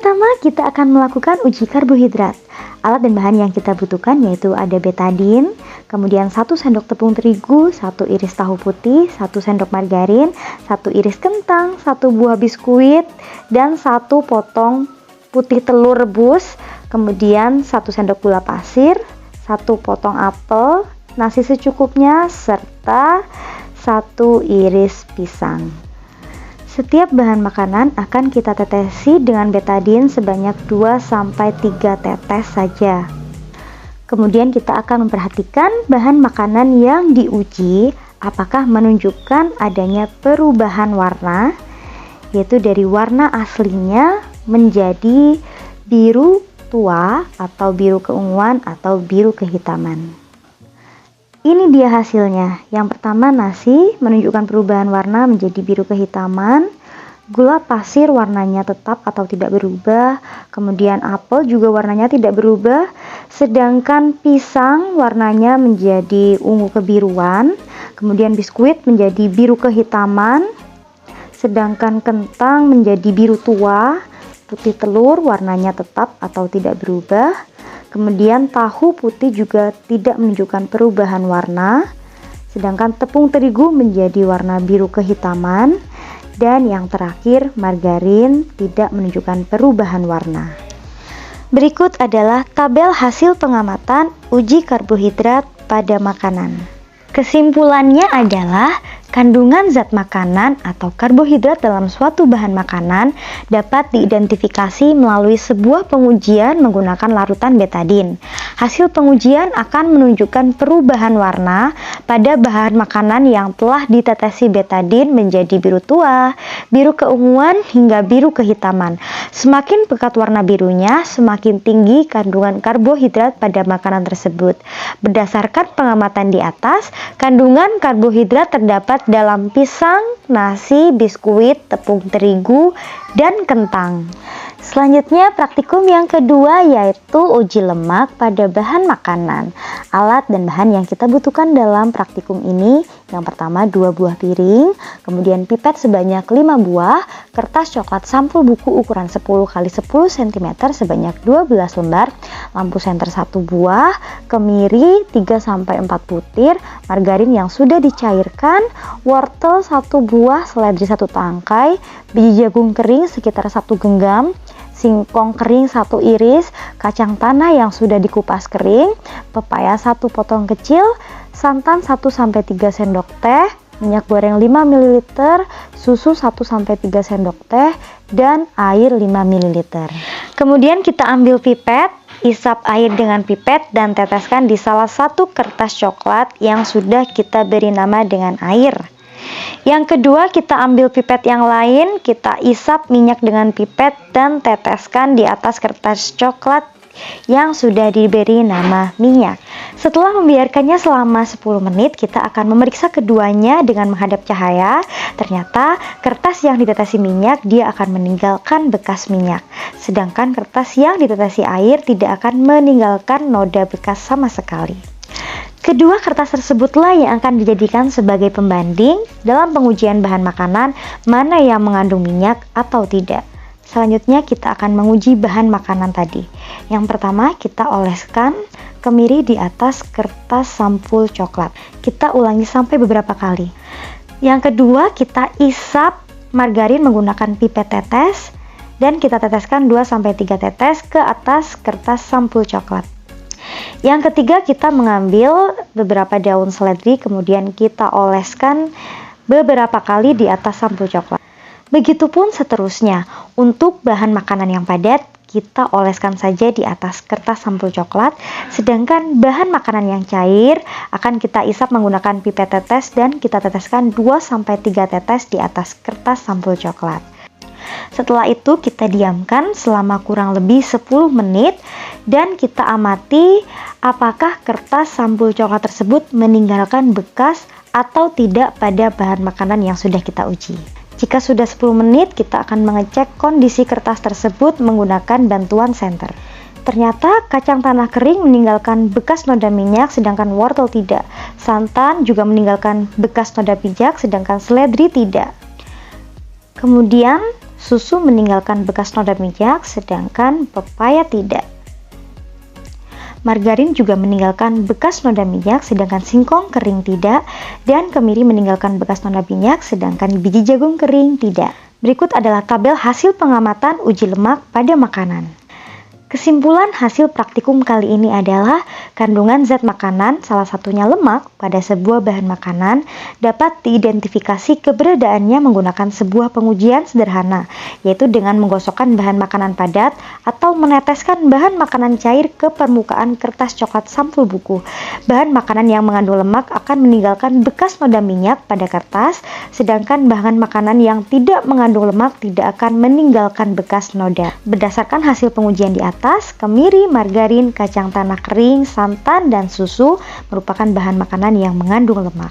pertama kita akan melakukan uji karbohidrat. Alat dan bahan yang kita butuhkan yaitu ada betadin, kemudian 1 sendok tepung terigu, 1 iris tahu putih, 1 sendok margarin, 1 iris kentang, 1 buah biskuit, dan 1 potong putih telur rebus, kemudian 1 sendok gula pasir, 1 potong apel, nasi secukupnya, serta 1 iris pisang. Setiap bahan makanan akan kita tetesi dengan betadin sebanyak 2-3 tetes saja. Kemudian kita akan memperhatikan bahan makanan yang diuji apakah menunjukkan adanya perubahan warna, yaitu dari warna aslinya menjadi biru tua atau biru keunguan atau biru kehitaman. Ini dia hasilnya. Yang pertama, nasi menunjukkan perubahan warna menjadi biru kehitaman. Gula pasir warnanya tetap atau tidak berubah. Kemudian apel juga warnanya tidak berubah. Sedangkan pisang warnanya menjadi ungu kebiruan. Kemudian biskuit menjadi biru kehitaman. Sedangkan kentang menjadi biru tua. Putih telur warnanya tetap atau tidak berubah. Kemudian tahu putih juga tidak menunjukkan perubahan warna, sedangkan tepung terigu menjadi warna biru kehitaman, dan yang terakhir margarin tidak menunjukkan perubahan warna. Berikut adalah tabel hasil pengamatan uji karbohidrat pada makanan. Kesimpulannya adalah kandungan zat makanan atau karbohidrat dalam suatu bahan makanan dapat diidentifikasi melalui sebuah pengujian menggunakan larutan betadin. Hasil pengujian akan menunjukkan perubahan warna pada bahan makanan yang telah ditetesi betadin menjadi biru tua, biru keunguan, hingga biru kehitaman. Semakin pekat warna birunya, semakin tinggi kandungan karbohidrat pada makanan tersebut. Berdasarkan pengamatan di atas, kandungan karbohidrat terdapat dalam pisang, nasi, biskuit, tepung terigu, dan kentang. Selanjutnya praktikum yang kedua yaitu uji lemak pada bahan makanan. Alat dan bahan yang kita butuhkan dalam praktikum ini, yang pertama 2 buah piring, kemudian pipet sebanyak 5 buah, kertas coklat sampul buku ukuran 10 x 10 cm sebanyak 12 lembar, lampu senter 1 buah, kemiri 3-4 butir, margarin yang sudah dicairkan, wortel 1 buah, seledri 1 tangkai, biji jagung kering sekitar 1 genggam, singkong kering 1 iris, kacang tanah yang sudah dikupas kering, pepaya 1 potong kecil, santan 1-3 sendok teh, minyak goreng 5 ml, susu 1-3 sendok teh, dan air 5 ml. Kemudian kita ambil pipet, isap air dengan pipet dan teteskan di salah satu kertas coklat yang sudah kita beri nama dengan air. Yang kedua, kita ambil pipet yang lain, kita isap minyak dengan pipet dan teteskan di atas kertas coklat yang sudah diberi nama minyak. Setelah membiarkannya selama 10 menit, kita akan memeriksa keduanya dengan menghadap cahaya. Ternyata kertas yang ditetesi minyak, dia akan meninggalkan bekas minyak. Sedangkan kertas yang ditetesi air tidak akan meninggalkan noda bekas sama sekali. Kedua kertas tersebutlah yang akan dijadikan sebagai pembanding dalam pengujian bahan makanan mana yang mengandung minyak atau tidak. Selanjutnya kita akan menguji bahan makanan tadi. Yang pertama kita oleskan kemiri di atas kertas sampul coklat. Kita ulangi sampai beberapa kali. Yang kedua kita isap margarin menggunakan pipet tetes dan kita teteskan 2-3 tetes ke atas kertas sampul coklat. Yang ketiga kita mengambil beberapa daun seledri kemudian kita oleskan beberapa kali di atas sampul coklat. Begitupun seterusnya. Untuk bahan makanan yang padat kita oleskan saja di atas kertas sampul coklat, sedangkan bahan makanan yang cair akan kita isap menggunakan pipet tetes dan kita teteskan 2-3 tetes di atas kertas sampul coklat. Setelah itu kita diamkan selama kurang lebih 10 menit dan kita amati apakah kertas sampul coklat tersebut meninggalkan bekas atau tidak pada bahan makanan yang sudah kita uji. Jika sudah 10 menit, kita akan mengecek kondisi kertas tersebut menggunakan bantuan senter. Ternyata kacang tanah kering meninggalkan bekas noda minyak, sedangkan wortel tidak. Santan juga meninggalkan bekas noda minyak, sedangkan seledri tidak. Kemudian susu meninggalkan bekas noda minyak, sedangkan pepaya tidak. Margarin juga meninggalkan bekas noda minyak, sedangkan singkong kering tidak, dan kemiri meninggalkan bekas noda minyak, sedangkan biji jagung kering tidak. Berikut adalah tabel hasil pengamatan uji lemak pada makanan. Kesimpulan hasil praktikum kali ini adalah kandungan zat makanan, salah satunya lemak, pada sebuah bahan makanan dapat diidentifikasi keberadaannya menggunakan sebuah pengujian sederhana, yaitu dengan menggosokkan bahan makanan padat atau meneteskan bahan makanan cair ke permukaan kertas coklat sampul buku. Bahan makanan yang mengandung lemak akan meninggalkan bekas noda minyak pada kertas, sedangkan bahan makanan yang tidak mengandung lemak tidak akan meninggalkan bekas noda. Berdasarkan hasil pengujian di atas, kemiri, margarin, kacang tanah kering, santan, dan susu merupakan bahan makanan yang mengandung lemak.